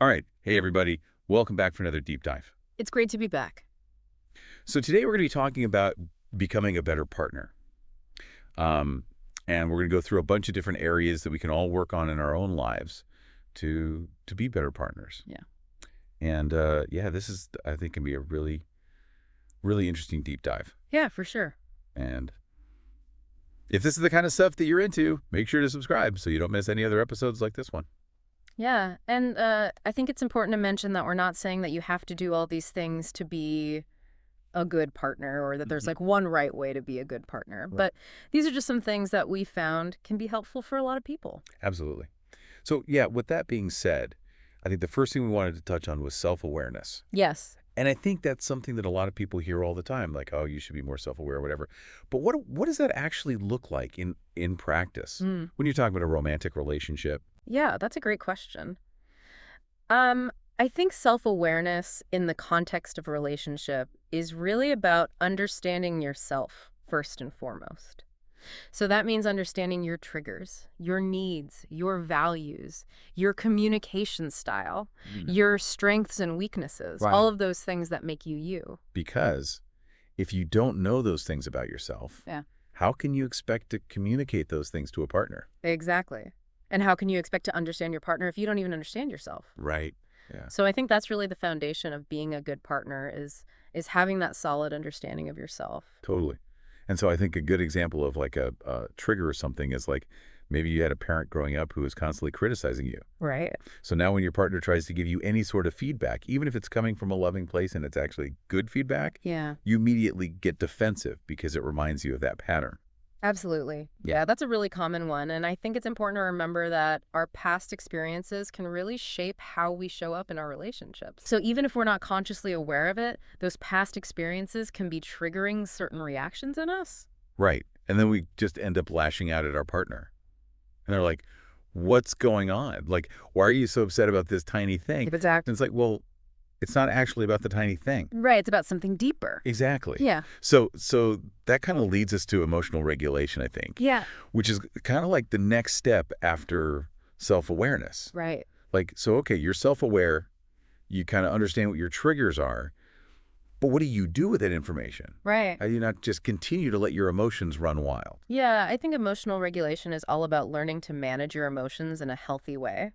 All right. Hey, everybody. Welcome back for another deep dive. It's great to be back. So today we're going to be talking about becoming a better partner. Um, and we're going to go through a bunch of different areas that we can all work on in our own lives to be better partners. Yeah. And yeah, this is, I think, can be a really, really interesting deep dive. Yeah, for sure. And if this is the kind of stuff that you're into, make sure to subscribe so you don't miss any other episodes like this one. Yeah. And I think it's important to mention that we're not saying that you have to do all these things to be a good partner or that there's like one right way to be a good partner. Right. But these are just some things that we found can be helpful for a lot of people. Absolutely. So yeah, with that being said, I think the first thing we wanted to touch on was self-awareness. Yes. And I think that's something that a lot of people hear all the time, like, oh, you should be more self-aware or whatever. But what does that actually look like in practice Mm. when you're talking about a romantic relationship? Yeah, that's a great question. I think self-awareness in the context of a relationship is really about understanding yourself first and foremost. So that means understanding your triggers, your needs, your values, your communication style, your strengths and weaknesses, Right. all of those things that make you you. Because if you don't know those things about yourself, Yeah. how can you expect to communicate those things to a partner? Exactly. And how can you expect to understand your partner if you don't even understand yourself? Right. Yeah. So I think that's really the foundation of being a good partner is having that solid understanding of yourself. Totally. And so I think a good example of like a trigger or something is like maybe you had a parent growing up who was constantly criticizing you. Right. So now when your partner tries to give you any sort of feedback, even if it's coming from a loving place and it's actually good feedback, Yeah. you immediately get defensive because it reminds you of that pattern. Absolutely. Yeah, that's a really common one. And I think it's important to remember that our past experiences can really shape how we show up in our relationships. So even if we're not consciously aware of it, those past experiences can be triggering certain reactions in us. Right. And then we just end up lashing out at our partner. And they're like, what's going on? Like, why are you so upset about this tiny thing? Exactly. And it's like, well, it's not actually about the tiny thing. Right. It's about something deeper. Exactly. Yeah. So that kind of leads us to emotional regulation, I think, Yeah. which is kind of like the next step after self-awareness. Right. Like, so, okay, you're self-aware, you kind of understand what your triggers are, but what do you do with that information? Right. How do you not just continue to let your emotions run wild? Yeah, I think emotional regulation is all about learning to manage your emotions in a healthy way.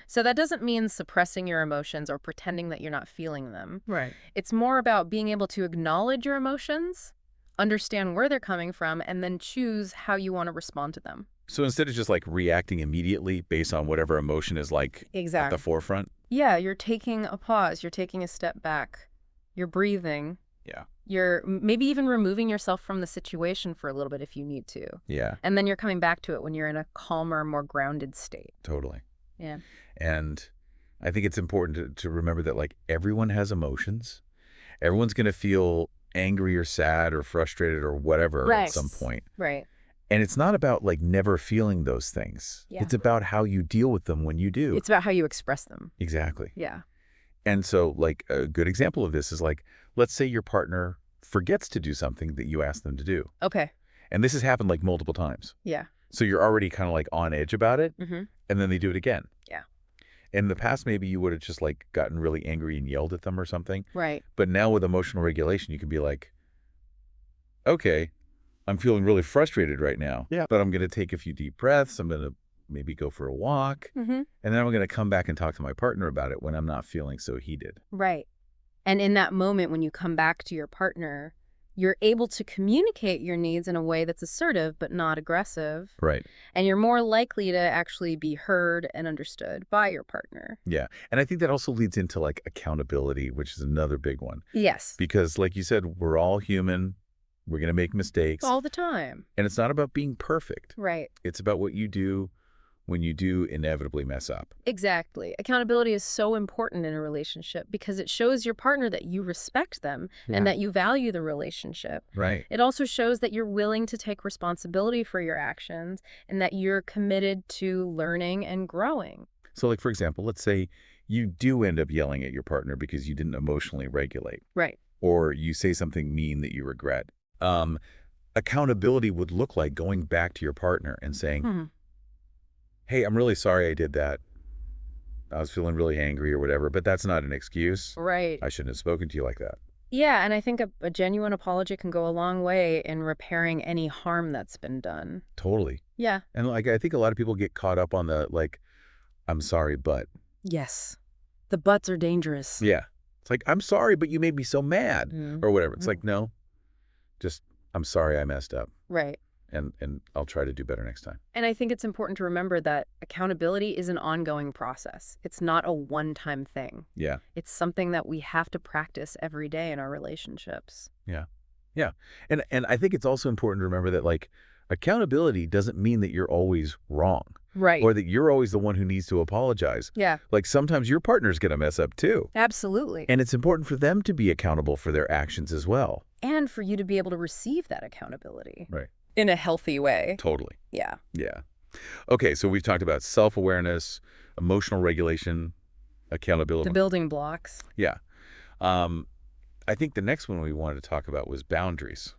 So that doesn't mean suppressing your emotions or pretending that you're not feeling them. Right. It's more about being able to acknowledge your emotions, understand where they're coming from, and then choose how you want to respond to them. So instead of just like reacting immediately based on whatever emotion is like at the Exactly. forefront. Yeah, you're taking a pause, you're taking a step back, you're breathing, Yeah. you're maybe even removing yourself from the situation for a little bit if you need to. Yeah, And then you're coming back to it when you're in a calmer, more grounded state. totally. Yeah. And I think it's important to remember that like everyone has emotions. Everyone's going to feel angry or sad or frustrated or whatever at some point. Right. And it's not about like never feeling those things. Yeah. It's about how you deal with them when you do. It's about how you express them. Exactly. Yeah. And so like a good example of this is like, let's say your partner forgets to do something that you asked them to do. Okay. And this has happened like multiple times. Yeah. So you're already kind of like on edge about it. Mm-hmm. And then they do it again. Yeah. In the past, maybe you would have just like gotten really angry and yelled at them or something. Right. But now with emotional regulation, you can be like, okay, I'm feeling really frustrated right now. Yeah. But I'm going to take a few deep breaths. I'm going to maybe go for a walk. Mm-hmm. And then I'm going to come back and talk to my partner about it when I'm not feeling so heated. Right. And in that moment, when you come back to your partner, you're able to communicate your needs in a way that's assertive but not aggressive. Right. And you're more likely to actually be heard and understood by your partner. Yeah. And I think that also leads into like accountability, which is another big one. Yes. Because like you said, we're all human. We're going to make mistakes. All the time. And it's not about being perfect. Right. It's about what you do when you do inevitably mess up. Exactly. Accountability is so important in a relationship because it shows your partner that you respect them and that you value the relationship. Right. It also shows that you're willing to take responsibility for your actions and that you're committed to learning and growing. So like, for example, let's say you do end up yelling at your partner because you didn't emotionally regulate, Right. or you say something mean that you regret. Accountability would look like going back to your partner and saying, Hmm. hey, I'm really sorry I did that. I was feeling really angry or whatever, but that's not an excuse. Right. I shouldn't have spoken to you like that. Yeah, and I think a genuine apology can go a long way in repairing any harm that's been done. Totally. Yeah. And like, I think a lot of people get caught up on the, like, I'm sorry, but. Yes. The buts are dangerous. Yeah. It's like, I'm sorry, but you made me so mad Mm. or whatever. It's like, no, just, I'm sorry I messed up. Right. And I'll try to do better next time. And I think it's important to remember that accountability is an ongoing process. It's not a one-time thing. Yeah. It's something that we have to practice every day in our relationships. Yeah. Yeah. And I think it's also important to remember that, like, accountability doesn't mean that you're always wrong Right. or that you're always the one who needs to apologize. Yeah, Like, sometimes your partner's going to mess up too. absolutely. And it's important for them to be accountable for their actions as well. And for you to be able to receive that accountability. Right. In a healthy way. Totally. Yeah. Yeah. Okay, so we've talked about self-awareness, emotional regulation, accountability. The building blocks. Yeah. I think the next one we wanted to talk about was boundaries,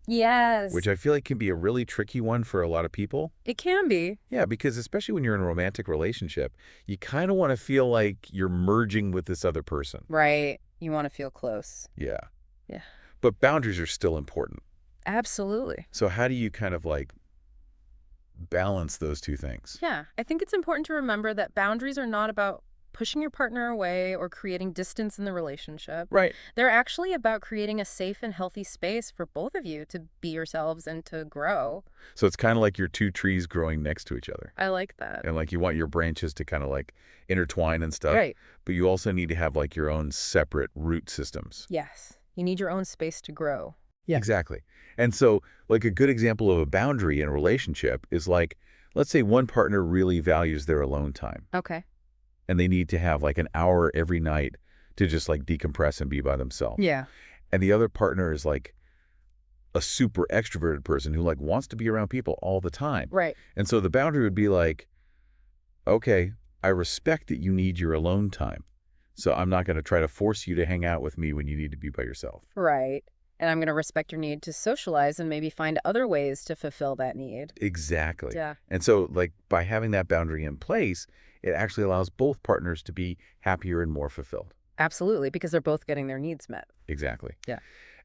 Yes. which I feel like can be a really tricky one for a lot of people. It can be. Yeah, because especially when you're in a romantic relationship, you kind of want to feel like you're merging with this other person. Right. You want to feel close. Yeah. Yeah. But boundaries are still important. Absolutely. So how do you kind of like balance those two things? Yeah. I think it's important to remember that boundaries are not about pushing your partner away or creating distance in the relationship. Right. They're actually about creating a safe and healthy space for both of you to be yourselves and to grow. So it's kind of like your two trees growing next to each other. I like that. And like you want your branches to kind of like intertwine and stuff. Right. But you also need to have like your own separate root systems. Yes. You need your own space to grow. Yeah. Exactly. And so like a good example of a boundary in a relationship is like, let's say one partner really values their alone time Okay. and they need to have like an hour every night to just like decompress and be by themselves. Yeah. And the other partner is like a super extroverted person who like wants to be around people all the time. Right. And so the boundary would be like, okay, I respect that you need your alone time. So I'm not going to try to force you to hang out with me when you need to be by yourself. Right. And I'm going to respect your need to socialize and maybe find other ways to fulfill that need. Exactly. Yeah. And so like by having that boundary in place, it actually allows both partners to be happier and more fulfilled. Absolutely, because they're both getting their needs met. Exactly. Yeah.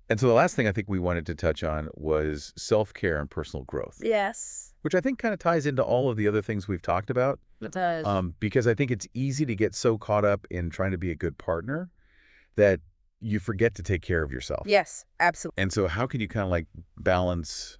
And so the last thing I think we wanted to touch on was self-care and personal growth, Yes. which I think kind of ties into all of the other things we've talked about. It does. Because I think it's easy to get so caught up in trying to be a good partner that you forget to take care of yourself. Yes, absolutely. And so how can you kind of like balance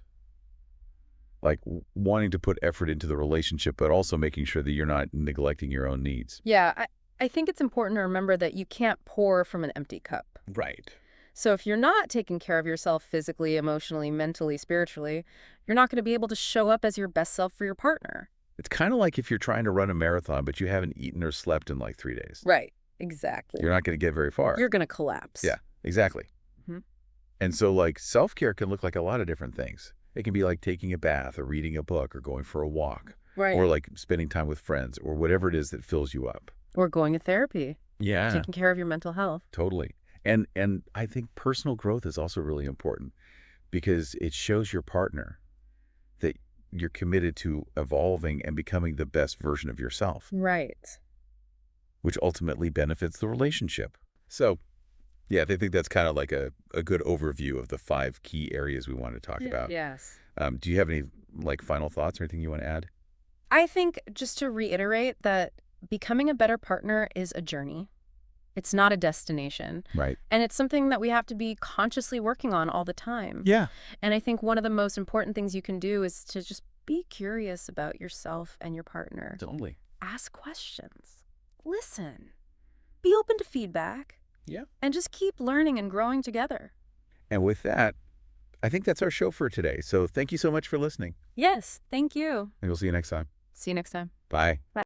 like wanting to put effort into the relationship, but also making sure that you're not neglecting your own needs? Yeah, I think it's important to remember that you can't pour from an empty cup. Right. So if you're not taking care of yourself physically, emotionally, mentally, spiritually, you're not going to be able to show up as your best self for your partner. It's kind of like if you're trying to run a marathon, but you haven't eaten or slept in like 3 days. Right. Exactly. You're not going to get very far. You're going to collapse. Yeah, exactly. Mhm. And so like self-care can look like a lot of different things. It can be like taking a bath or reading a book or going for a walk Right. or like spending time with friends or whatever it is that fills you up. Or going to therapy. Yeah, Taking care of your mental health. totally. And I think personal growth is also really important because it shows your partner that you're committed to evolving and becoming the best version of yourself, Right. which ultimately benefits the relationship. So, yeah, I think that's kind of like a good overview of the 5 key areas we want to talk about. Yes. Do you have any like final thoughts or anything you want to add? I think just to reiterate that becoming a better partner is a journey. It's not a destination. Right. And it's something that we have to be consciously working on all the time. Yeah. And I think one of the most important things you can do is to just be curious about yourself and your partner. Totally. Ask questions. Listen. Be open to feedback. Yeah. And just keep learning and growing together. And with that, I think that's our show for today. So thank you so much for listening. Yes, thank you. And we'll see you next time. See you next time. Bye. Bye.